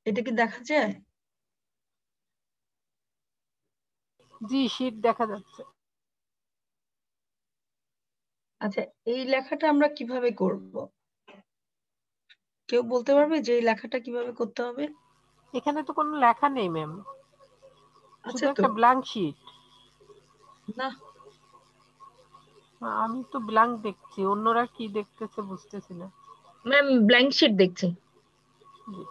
এটা কি দেখা যায়? জি, শীট দেখা যাচ্ছে। আচ্ছা, এই লেখাটা আমরা কিভাবে করব? কেউ বলতে পারবে যে এই লেখাটা কিভাবে করতে হবে? এখানে তো কোনো লেখা নেই ম্যাম, আছে শুধু তো? একটা ব্ল্যাঙ্ক শীট। না, আমি তো ব্ল্যাঙ্ক দেখছি, অন্যরা কি দেখতেছে বুঝতেছি না। ম্যাম ব্ল্যাঙ্ক শিট দেখছি। জি।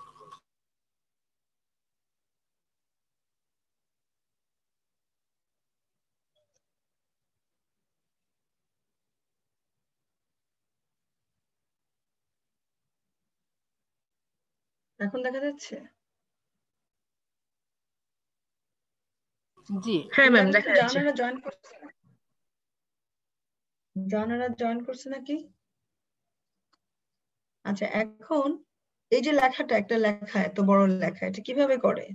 এখন দেখা যাচ্ছে? জি, হ্যাঁ ম্যাম দেখা যাচ্ছে। জানারা জয়েন করছে? জানারা জয়েন করছে নাকি? আচ্ছা, এখন এই যে লেখাটা, একটা লেখা, এত বড় লেখা, এটা কিভাবে করে?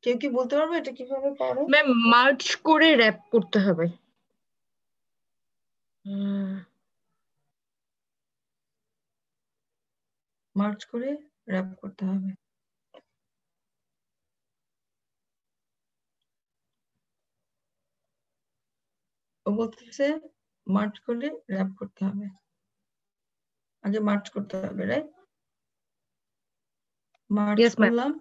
কেউ কি বলতে পারবে এটা কিভাবে করে? ম্যাম মার্চ করে র‍্যাপ করতে হবে। মার্চ করে র‍্যাপ করতে হবে। ও বলতেছে মার্চ করে র‍্যাপ করতে হবে। আগে মার্চ করতে হবে, রাইট? March yes ma'am. করলাম।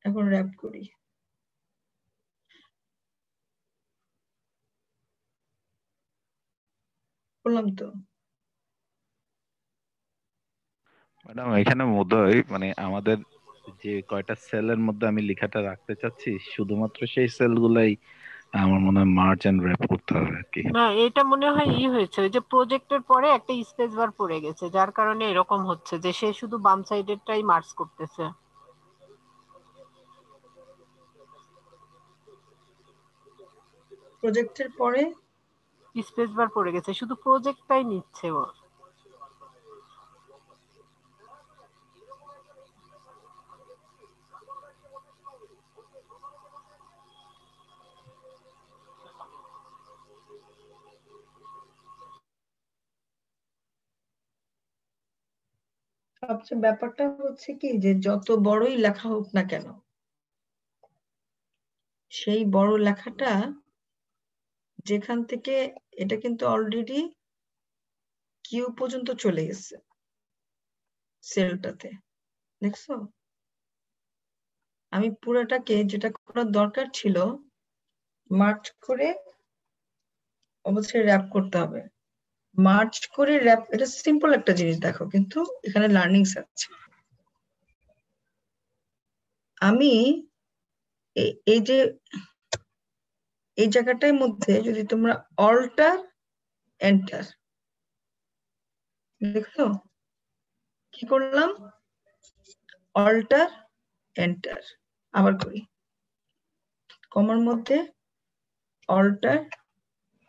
এখন র‍্যাপ করি। করলাম তো। ম্যাডাম এখানে বোধহয় মানে আমাদের যে কয়টা সেলের মধ্যে আমি লেখাটা রাখতে চাচ্ছি শুধুমাত্র সেই সেলগুলাই আমার মনে হয় মার্চ এন্ড র‍্যাপ করতে হবে আর কি। না, এটা মনে হয় হয়েছে, ওই যে প্রজেক্টের পরে একটা স্পেস বার পড়ে গেছে, যার কারণে এরকম হচ্ছে যে সে শুধু বাম সাইডেরটাই মার্চ করতেছে। প্রজেক্টের পরে স্পেস বার পড়ে গেছে, শুধু প্রজেক্টটাই নিচ্ছে ও। সবচেয়ে ব্যাপারটা হচ্ছে কি, যে যত বড়ই লেখা হোক না কেন, সেই বড় লেখাটা যেখান থেকে, এটা কিন্তু অলরেডি কিউ পর্যন্ত চলে গেছে সেলটাতে, দেখছো? আমি পুরোটাকে, যেটা করার দরকার ছিল, মার্চ করে অবশ্যই র‍্যাপ করতে হবে। মার্চ করে র‍্যাপ, এটা সিম্পল একটা জিনিস, দেখো কিন্তু এখানে লার্নিংস আছে। আমি এই যে এই জায়গাটার মধ্যে যদি তোমরা অল্টার এন্টার, দেখো কি করলাম? অল্টার এন্টার, আবার করি, কমার মধ্যে অল্টার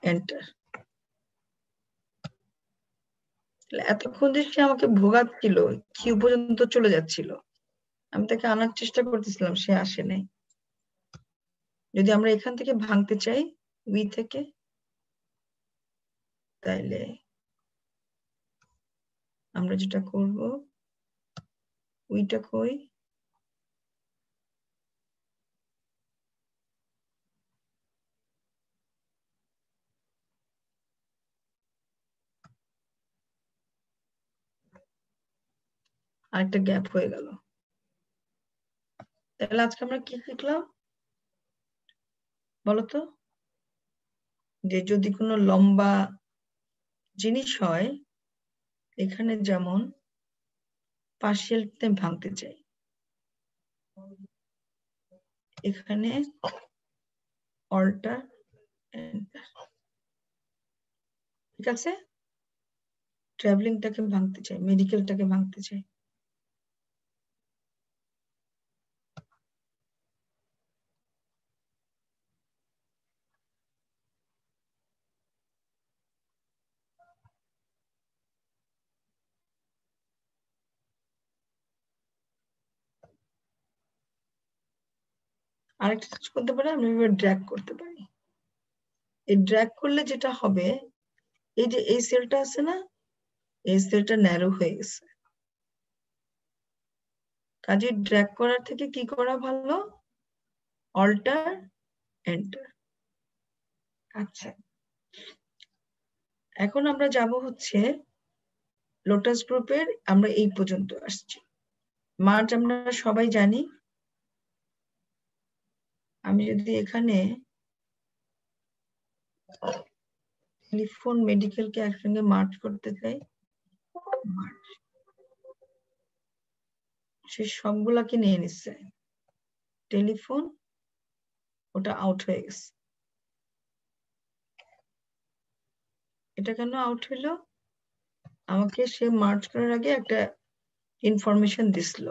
এন্টার। এতক্ষণ যে সে আমাকে ভোগাচ্ছিল, কিউ পর্যন্ত চলে যাচ্ছিল, আমি তাকে আনার চেষ্টা করতেছিলাম, সে আসে নাই। যদি আমরা এখান থেকে ভাঙতে চাই, উই থেকে, তাইলে আমরা যেটা করব, উইটা কই, আরেকটা গ্যাপ হয়ে গেল। তাহলে আজকে আমরা কি শিখলাম বলতো? যে যদি কোনো লম্বা জিনিস হয়, এখানে যেমন পার্শিয়ালতে ভাঙতে চাই, এখানে অল্টার এন্টার, ঠিক আছে? ট্রাভেলিংটাকে ভাঙতে চাই, মেডিকেলটাকে ভাঙতে চাই। আরেকটা কাজ করতে পারি, আমরা এভাবে ড্র্যাগ করতে পারি। এই ড্র্যাগ করলে যেটা হবে, এই যে এই সেলটা আছে না, এই সেলটা ন্যারো হয়ে গেছে। কাজে ড্র্যাগ করার থেকে কি করা ভালো? Alt enter. আচ্ছা, এখন আমরা যাব হচ্ছে লোটাস গ্রুপের, আমরা এই পর্যন্ত আসছি। মার্জ আমরা সবাই জানি। আমি যদি এখানে টেলিফোন মেডিকেলকে একসঙ্গে মার্জ করতে চাই, সে সবগুলাকে নিয়ে নিচ্ছে। টেলিফোন ওটা আউট হয়ে গেছে। এটা কেন আউট হইলো? আমাকে সে মার্জ করার আগে একটা ইনফরমেশন দিছিল।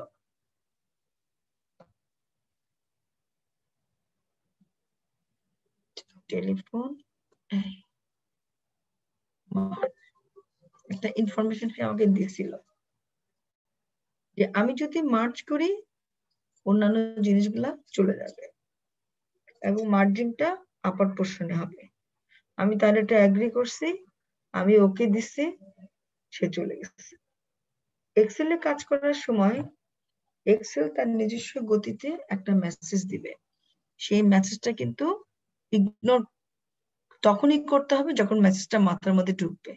টেলিফোন একটা ইনফরমেশন সে আমাকে দিছিল যে আমি যদি মার্জ করি অন্যান্য জিনিসগুলা চলে যাবে এবং মার্জিংটা আপার পোর্শনে হবে। আমি তার এটা এগ্রি করছি, আমি ওকে দিচ্ছি, সে চলে গেছে। এক্সেলে কাজ করার সময় এক্সেল তার নিজস্ব গতিতে একটা মেসেজ দিবে। সেই মেসেজটা কিন্তু ইগনোর তখনই করতে হবে যখন মেসেজটা মাথার মধ্যে ঢুকবে।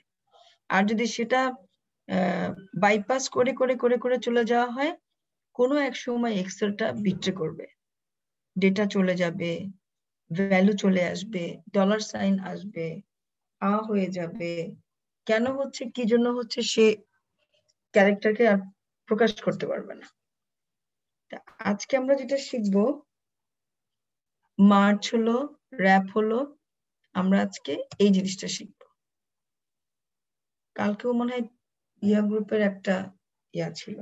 আর যদি সেটা বাইপাস করে করে করে করে চলে যাওয়া হয়, কোনো এক সময় এক্সেলটা বিট্রে করবে, ডেটা চলে যাবে, ভ্যালু চলে আসবে, ডলার সাইন আসবে, হয়ে যাবে। কেন হচ্ছে, কি জন্য হচ্ছে, সে ক্যারেক্টারকে আর প্রকাশ করতে পারবে না। আজকে আমরা যেটা শিখবো, মার্চ হলো, র্যাপ হলো, আমরা আজকে এই জিনিসটা শিখবো। কালকেও মনে হয় ইয়া গ্রুপের একটা ইয়া ছিল।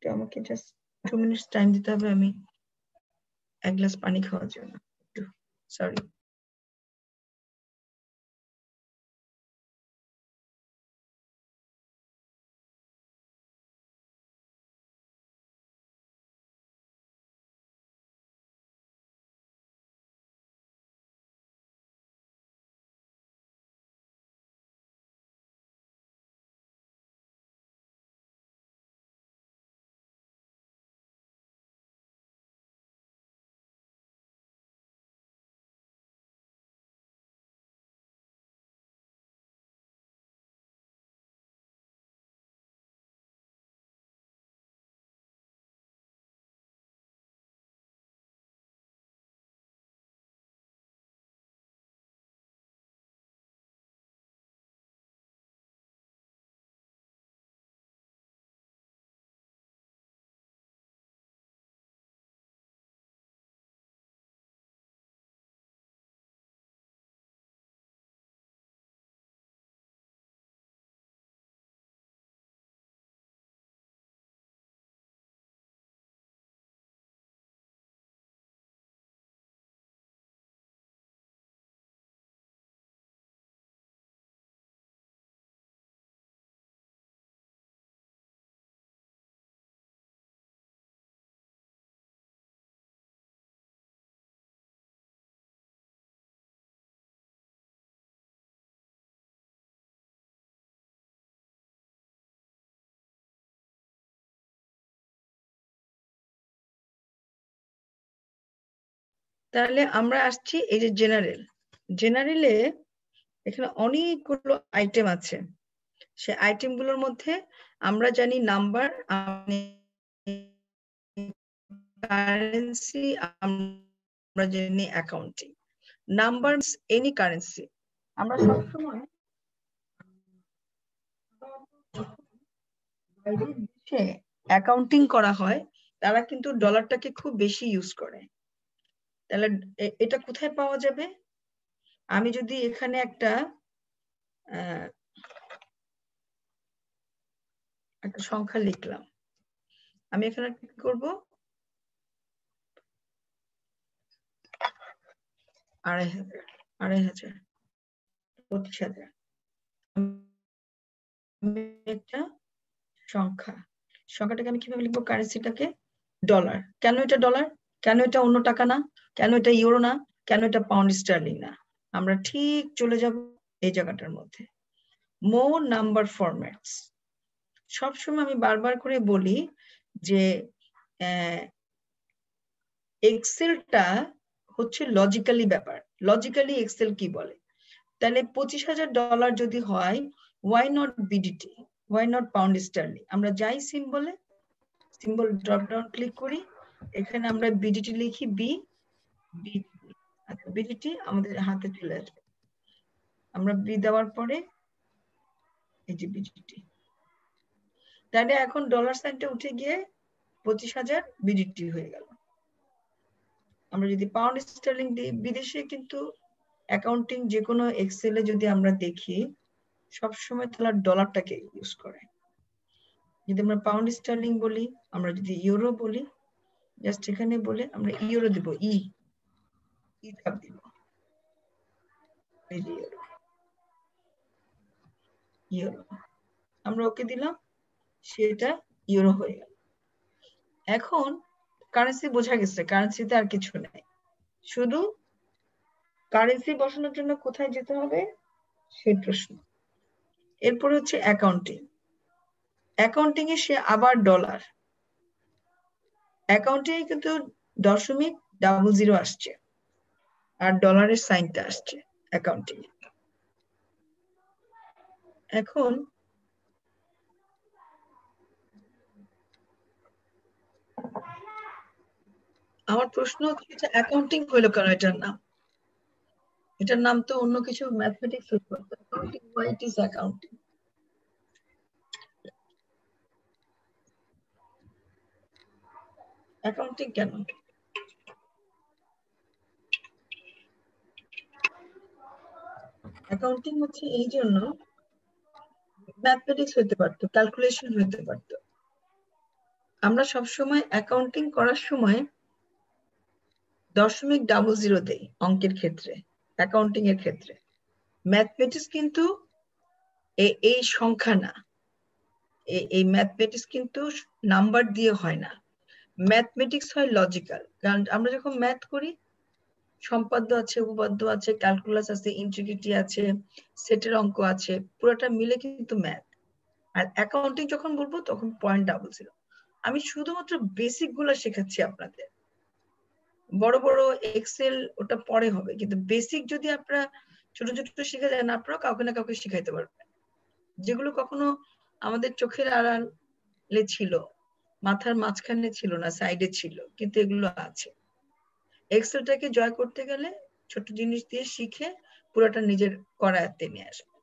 আমাকে জাস্ট 2 মিনিটস টাইম দিতে হবে, আমি এক গ্লাস পানি খাওয়ার জন্য। সরি। তাহলে আমরা আসছি এই যে জেনারেল। জেনারেলে এখানে অনেকগুলো আইটেম আছে। সে আইটেম গুলোর মধ্যে আমরা জানি নাম্বার, কারেন্সি, আমরা জানি অ্যাকাউন্টিং। Number any currency. আমরা সবসময় বাইরের দেশে অ্যাকাউন্টিং করা হয়, তারা কিন্তু ডলারটাকে খুব বেশি ইউজ করে। তাহলে এটা কোথায় পাওয়া যাবে? আমি যদি এখানে একটা সংখ্যা লিখলাম, আমি এখানে কি করব? 2500, 2500, 25,000 একটা সংখ্যা। সংখ্যাটাকে আমি কিভাবে লিখবো? কারেন্সিটাকে ডলার। কেন এটা ডলার? কেন এটা অন্য টাকা না? কেন এটা ইউরো না? কেন এটা পাউন্ড স্টার্লিং না? আমরা ঠিক চলে যাব এই জায়গাটার মধ্যে, মোর নাম্বার ফরম্যাটস। সবসময় আমি বারবার করে বলি যে এক্সেলটা হচ্ছে লজিক্যালি ব্যাপার। লজিক্যালি এক্সেল কি বলে, তাহলে $25,000 যদি হয়, why not BDT, why not pound sterling? আমরা যাই সিম্বলে, সিম্বল ড্রপ ডাউন ক্লিক করি, এখানে আমরা বিডিটি লিখি, বিডিটি আমাদের হাতে চলে আসবে। আমরা বি দেওয়ার পরে এই যে বিডিটি, তাহলে এখন ডলার সাইনটা উঠে গিয়ে 25,000 বিডিটি হয়ে গেল। আমরা যদি পাউন্ড স্টার্লিং দিই, বিদেশে কিন্তু অ্যাকাউন্টিং যে কোনো এক্সেলে যদি আমরা দেখি সবসময় তারা ডলারটাকে ইউজ করে। যদি আমরা পাউন্ড স্টার্লিং বলি, আমরা যদি ইউরো বলি, জাস্ট এখানে বলে আমরা ইউরো দিব, ই ধাপ দিব, এই যে ইউরো, আমরা ওকে দিলাম, সেটা ইউরো হয়ে গেল। এখন কারেন্সি বোঝা গেছে, কারেন্সিতে আর কিছু নেই, শুধু কারেন্সি বসানোর জন্য কোথায় যেতে হবে সেই প্রশ্ন। এরপর হচ্ছে অ্যাকাউন্টিং। অ্যাকাউন্টিং এ সে আবার ডলার, অ্যাকাউন্টিং এ কিন্তু .00 আসছে আর ডলারের সাইনটা আসছে অ্যাকাউন্টিং এ। এখন আমার প্রশ্ন হচ্ছে অ্যাকাউন্টিং হইলো কেন এটার নাম? এটার নাম তো অন্য কিছু, ম্যাথমেটিক্স হতে পারতো। Accounting, why it is accounting? Accounting কেন? অ্যাকাউন্টিং হচ্ছে এই জন্য, ম্যাথমেটিক্স হতে পারতো, ক্যালকুলেশন হতে পারতো। আমরা সবসময় অ্যাকাউন্টিং করার সময় .00 দেই অঙ্কের ক্ষেত্রে, অ্যাকাউন্টিং এর ক্ষেত্রে। ম্যাথমেটিক্স কিন্তু এই সংখ্যা না, এই ম্যাথমেটিক্স কিন্তু নাম্বার দিয়ে হয় না, ম্যাথমেটিক্স হয় লজিক্যাল। কারণ আমরা যখন ম্যাথ করি, সম্পাদ্য আছে, উপপাদ্য আছে, ক্যালকুলাস আছে, ইন্টিগ্রিটি আছে, সেটের অঙ্ক আছে, পুরোটা মিলে কিন্তু ম্যাথ। আর অ্যাকাউন্টিং যখন বলবো তখন .00। আমি শুধুমাত্র বেসিক গুলো শেখাচ্ছি আপনাদের, বড় বড় এক্সেল ওটা পরে হবে, কিন্তু বেসিক যদি আপনারা ছোট ছোট শিখে যান, আপনারা কাউকে না কাউকে শিখাইতে পারবেন। যেগুলো কখনো আমাদের চোখের আড়ালে ছিল, মাথার মাঝখানে ছিল না, সাইডে ছিল, কিন্তু এগুলো আছে। এক্সেলটাকে জয় করতে গেলে ছোট জিনিস দিয়ে শিখে পুরোটা নিজের করায়ত্তে নিয়ে আসবে।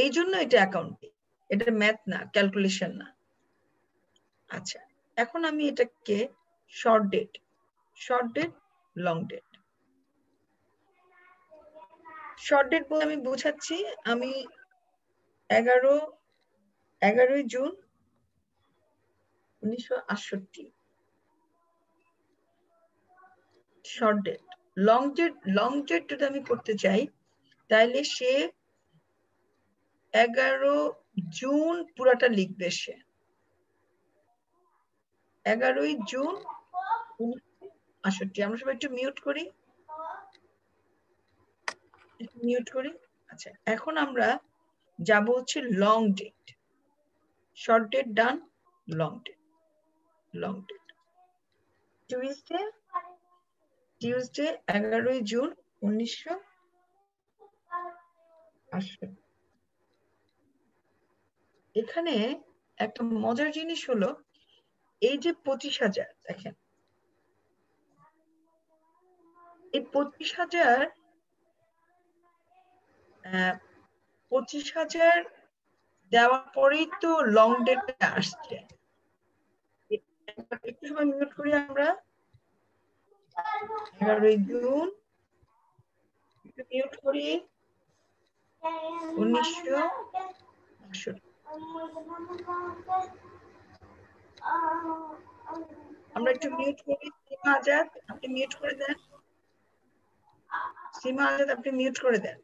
এই জন্য এটা অ্যাকাউন্টিং, এটা ম্যাথ না, ক্যালকুলেশন না। আচ্ছা, এখন আমি এটাকে short date, long date. Short date বলে আমি বোঝাচ্ছি, আমি 11ই June 1968 short date. Long date যদি আমি করতে চাই, তাহলে সে 11 জুন পুরাটা লিখবে, সে 11ই জুন 1968। আমরা সবাই একটু মিউট করি। আচ্ছা, এখন আমরা যাব হচ্ছে long date. Short date done, long date. Tuesday 11ই জুন 1968। এখানে একটা মজার জিনিস হলো, এই যে 25,000, দেখেন এই 25,000 দেওয়ার পরেই তো লং ডেট আসছে। একটু সময় মিউট করি আমরা। 11ই জুন মিউট করি 1968। আমরা একটু মিউট করি। সীমা আজাদ, আপনি মিউট করে দেন। আপনি মিউট করে দেন।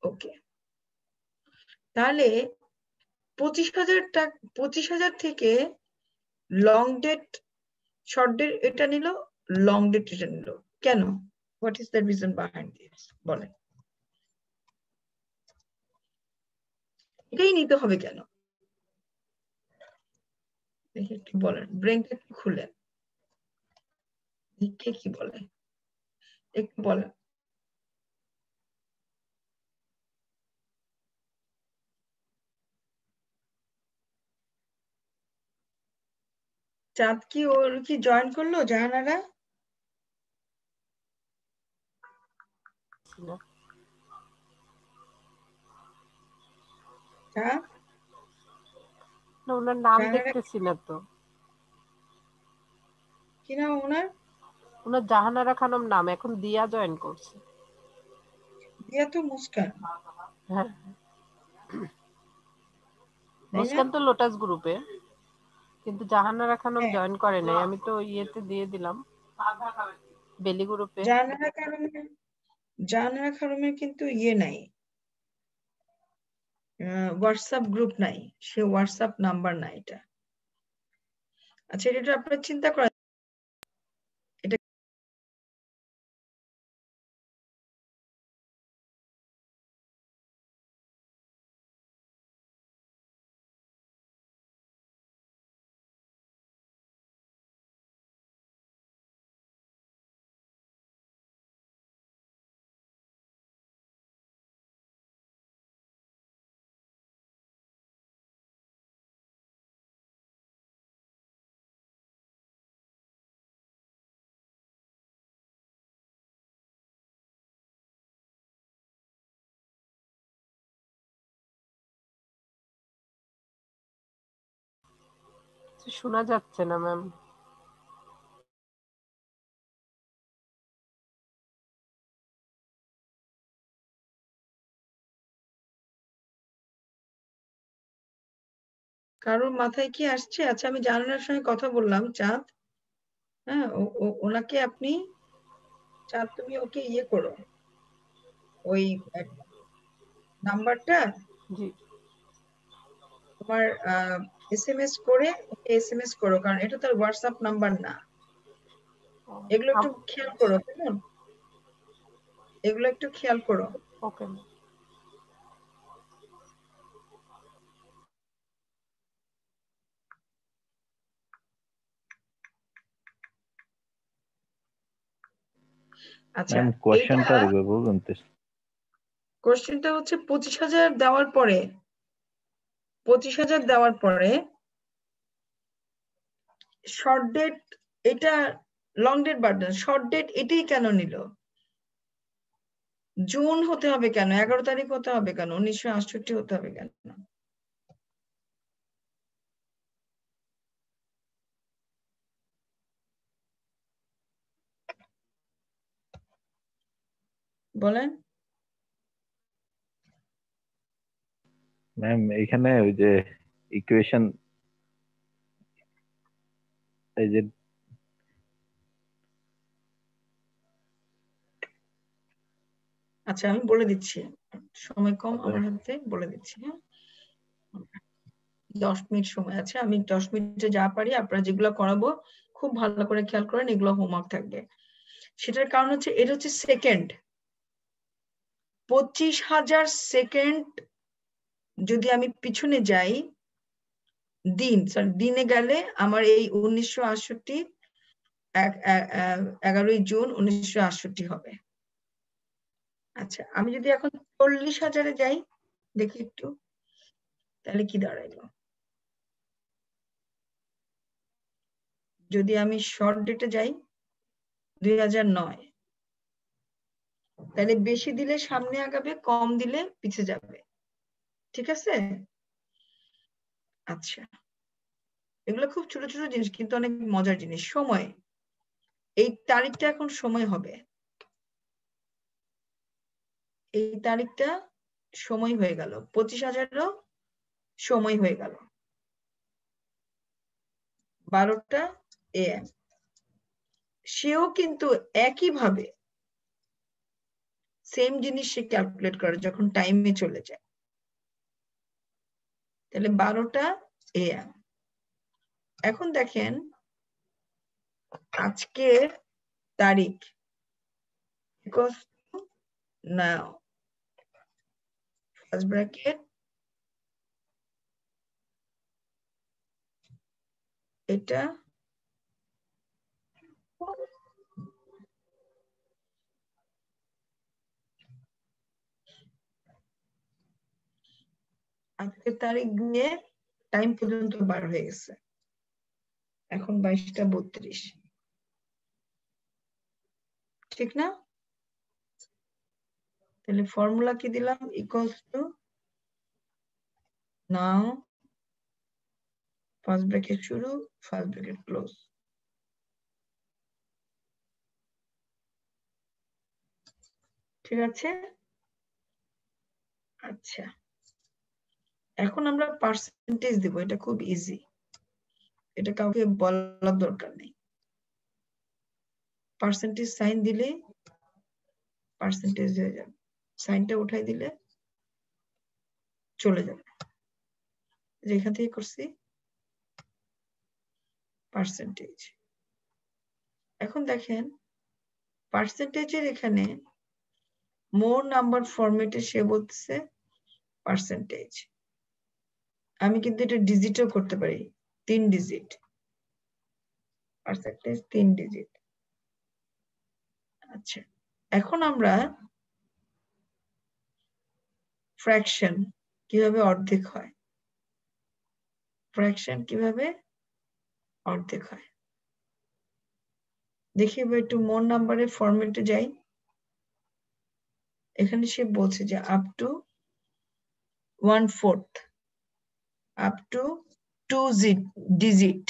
ওকে, তাহলে 25,000 থেকে লং ডেট, শর্ট ডেট এটা নিল লং ডেট এটা নিল কেন? What is the reason behind this? বলেন, এটাই নিতে হবে কেন? দেখি একটু বলেন, ব্রেনটা একটু খুলেন, কে কি বলে একটু বলেন। চাঁদ কি ওর কি জয়েন করলো জাহানারা? চাঁদ না, ওনার নাম জাহানারা দেখতেছি না তো। কি নাম ওনার? ওনার জাহানারা খানম নাম, এখন দিয়া জয়েন করছে। দিয়া তো মুস্কান, হ্যাঁ, তাই না? মুস্কান তো লোটাস গ্রুপে, কিন্তু জাহানারা খানম হ্যাঁ, জয়েন করে নাই। আমি তো ইয়েতে দিয়ে দিলাম বেলি গ্রুপে। জাহানারা খানমের কিন্তু ইয়ে নাই, হোয়াটসঅ্যাপ গ্রুপ নাই, সে হোয়াটসঅ্যাপ নাম্বার নাই এটা। আচ্ছা, এটা আপনার চিন্তা করা, এটা শোনা যাচ্ছে না ম্যাম। কারোর মাথায় কি আসছে? আচ্ছা, আমি জাহানারার সঙ্গে কথা বললাম, চাঁদ, হ্যাঁ, ওনাকে আপনি, চাঁদ তুমি ওকে ইয়ে করো, ওই নাম্বারটা জি, তোমার এসএমএস করে ওকে এসএমএস করো, কারণ এটা তার হোয়াটসঅ্যাপ নাম্বার না। এগুলো একটু খেয়াল করো, কেমন? এগুলো একটু খেয়াল করো। ওকে। আচ্ছা, ম্যাম এইটা কোয়েশ্চেনটা আরেকবার বলবেন প্লিজ? কোশ্চেনটা হচ্ছে 25,000 দেওয়ার পরে, 25,000 দেওয়ার পরে শর্ট ডেট, এটা লং ডেট বাড়বে, শর্ট ডেট এটাই কেন নিল? জুন হতে হবে কেন? 11 তারিখ হতে হবে কেন? 1968 হতে হবে কেন? বলেন। ম্যাম এখানে ওই যে ইকুয়েশন, এই যে আচ্ছা, আমি বলে দিচ্ছি, সময় কম আমার হাতে, বলে দিচ্ছি। হ্যাঁ, 10 মিনিট সময় আছে, আমি 10 মিনিটে যা পারি আপনারা যেগুলো করাবো খুব ভালো করে খেয়াল করেন, এগুলো হোমওয়ার্ক থাকবে। সেটার কারণ হচ্ছে এটা হচ্ছে সেকেন্ড, 25,000 সেকেন্ড যদি আমি পিছনে যাই, দিনে গেলে আমার এই 1968 11 জুন 1968 হবে। আচ্ছা, আমি যদি এখন 40,000-এ যাই, দেখি একটু, তাহলে কি দাঁড়াইলো? যদি আমি শর্ট ডেটে যাই 2009, তাহলে বেশি দিলে সামনে আগাবে, কম দিলে পিছিয়ে যাবে, ঠিক আছে? আচ্ছা, এগুলো খুব ছোট ছোট জিনিস কিন্তু অনেক মজার জিনিস। সময়, এই তারিখটা এখন সময় হবে, এই তারিখটা সময় হয়ে গেল, 25,000-ও সময় হয়ে গেল, 12টা AM। সেও কিন্তু একইভাবে সেম জিনিস সে ক্যালকুলেট করে যখন টাইমে চলে যায়, তাহলে 12টা AM। এখন দেখেন, আজকে তারিখ equals to now first bracket এটা আজকের তারিখ দিয়ে টাইম পর্যন্ত বার হয়ে গেছে এখন 22:32 ঠিক না তাহলে ফর্মুলা কি দিলাম equals to now first bracket শুরু ফার্স্ট ব্র্যাকেট ক্লোজ ঠিক আছে আচ্ছা এখন আমরা পার্সেন্টেজ দিব এটা খুব ইজি এটা কাউকে বলার দরকার নেই পার্সেন্টেজ সাইন দিলে পার্সেন্টেজ হয়ে যাবে সাইনটা উঠাই দিলে চলে যাবে যেখান থেকে করছি পার্সেন্টেজ এখন দেখেন পার্সেন্টেজের এখানে মোর নাম্বার ফরম্যাটে সে বলতেছে পার্সেন্টেজ আমি কিন্তু এটা ডিজিটও করতে পারি 3 ডিজিট পার্সেন্টেজ 3 ডিজিট আচ্ছা এখন আমরা ফ্র্যাকশন কিভাবে অর্ধেক হয় ফ্র্যাকশন কিভাবে অর্ধেক হয় দেখি এবার একটু মোর নাম্বারের ফরম্যাটে যাই এখানে সে বলছে যে up to 1/4 up to 2 digit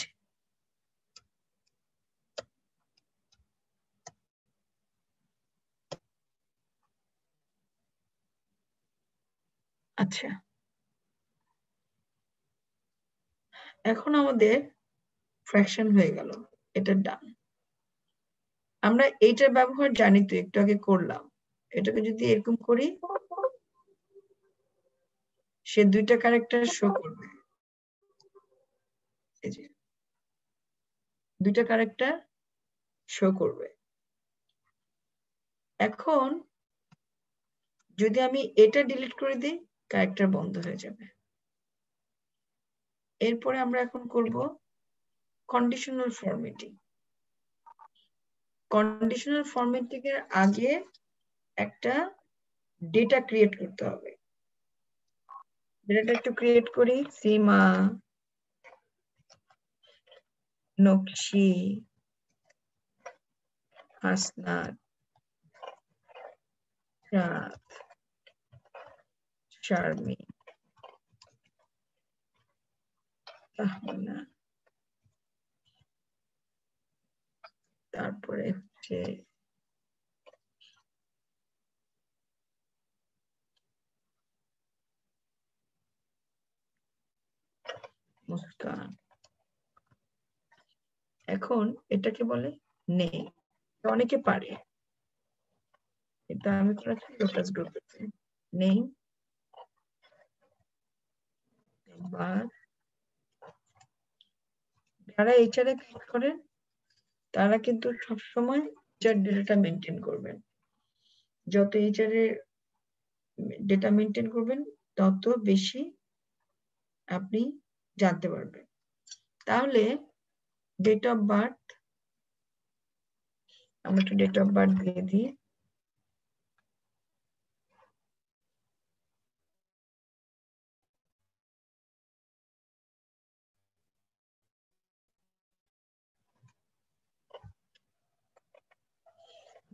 আচ্ছা এখন আমাদের ফ্র্যাকশন হয়ে গেল এটা ডান আমরা এইটার ব্যবহার জানি তো একটু আগে করলাম এটাকে যদি এরকম করি সে দুইটা ক্যারেক্টার শো করবে এই যে দুইটা ক্যারেক্টার শো করবে এখন যদি আমি এটা ডিলিট করে দিই ক্যারেক্টার বন্ধ হয়ে যাবে এরপরে আমরা এখন করব কন্ডিশনাল ফরম্যাটিং কন্ডিশনাল ফরম্যাটিং এর আগে একটা ডেটা ক্রিয়েট করতে হবে ডেটাটা একটু ক্রিয়েট করি সীমা নকশি হাসনাত রাত শারমি তাহমিনা তারপরে হচ্ছে মুস্কান এখন এটাকে বলে নেই অনেকে পারে এটা আমি করেছি লোটাস গ্রুপে নেই এবার যারা এইচআরে কাজ করেন তারা কিন্তু সবসময় এইচআর ডেটাটা মেনটেন করবেন যত এইচআরে ডেটা মেনটেন করবেন তত বেশি আপনি জানতে পারবেন তাহলে ডেট অফ বার্থ আমরা একটু ডেট অফ বার্থ দিয়ে দিই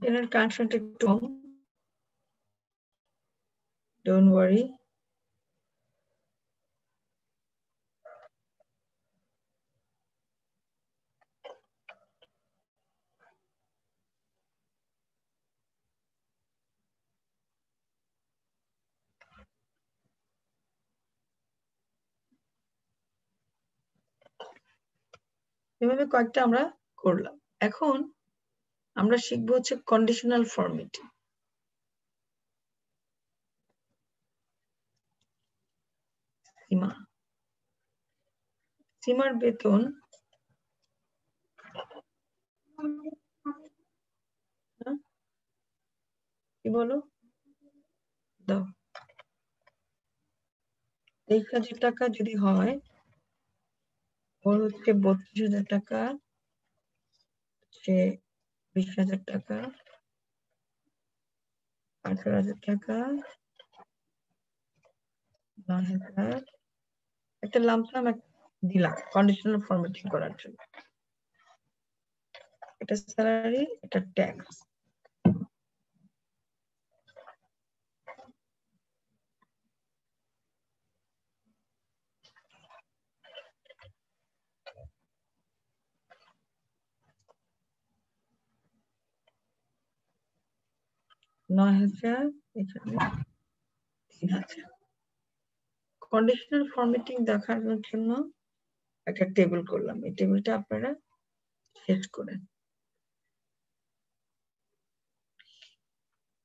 এর কানেকশনটা একটু ডোন্ট ওয়ারি এভাবে কয়েকটা আমরা করলাম এখন আমরা শিখবো হচ্ছে কন্ডিশনাল ফরম্যাটিং সীমা সীমার বেতন কি বলো দাও 23,000 টাকা যদি হয় ওর হচ্ছে 32,000 টাকা হচ্ছে 20,000 টাকা 18,000 টাকা 9,000 একটা লামসাম দিলাম কন্ডিশনাল ফরম্যাটিং করার জন্য এটা স্যালারি এটা ট্যাক্স $9,000 এখানে 3,000 কন্ডিশনাল ফরম্যাটিং দেখানোর জন্য একটা টেবিল করলাম এই টেবিলটা আপনারা সেট করেন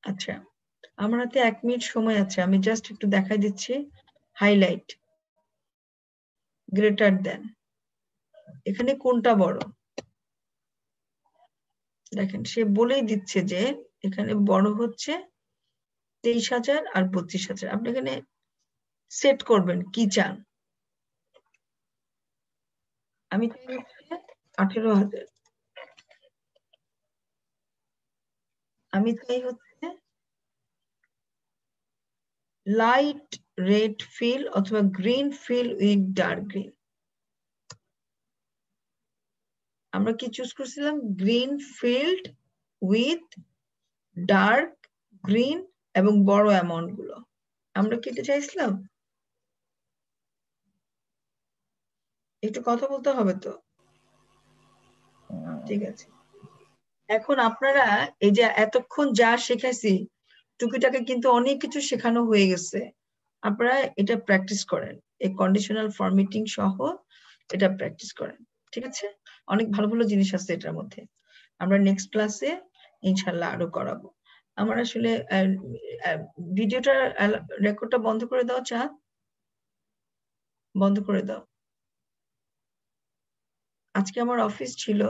আচ্ছা আমার হাতে 1 মিনিট সময় আছে আমি জাস্ট একটু দেখাই দিচ্ছি হাইলাইট গ্রেটার দেন এখানে কোনটা বড় দেখেন সে বলেই দিচ্ছে যে এখানে বড় হচ্ছে 23,000 আর 32,000 আপনি এখানে সেট করবেন কি চান আমি চাই 18,000 আমি চাই হচ্ছে লাইট রেড ফিল অথবা green fill with dark green আমরা কি চুজ করছিলাম green filled with dark green এবং বড় অ্যামাউন্ট গুলো আমরা কি এটা চাইছিলাম একটু কথা বলতে হবে তো ঠিক আছে এখন আপনারা এই যে এতক্ষণ যা শেখাইছি টুকিটাকে কিন্তু অনেক কিছু শেখানো হয়ে গেছে আপনারা এটা প্র্যাকটিস করেন এই কন্ডিশনাল ফরম্যাটিং সহ এটা প্র্যাকটিস করেন ঠিক আছে অনেক ভালো ভালো জিনিস আছে এটার মধ্যে আমরা নেক্সট ক্লাসে ইনশাআল্লাহ আরো করাবো আমার আসলে ভিডিওটা রেকর্ডটা বন্ধ করে দাও চা বন্ধ করে দাও আজকে আমার অফিস ছিল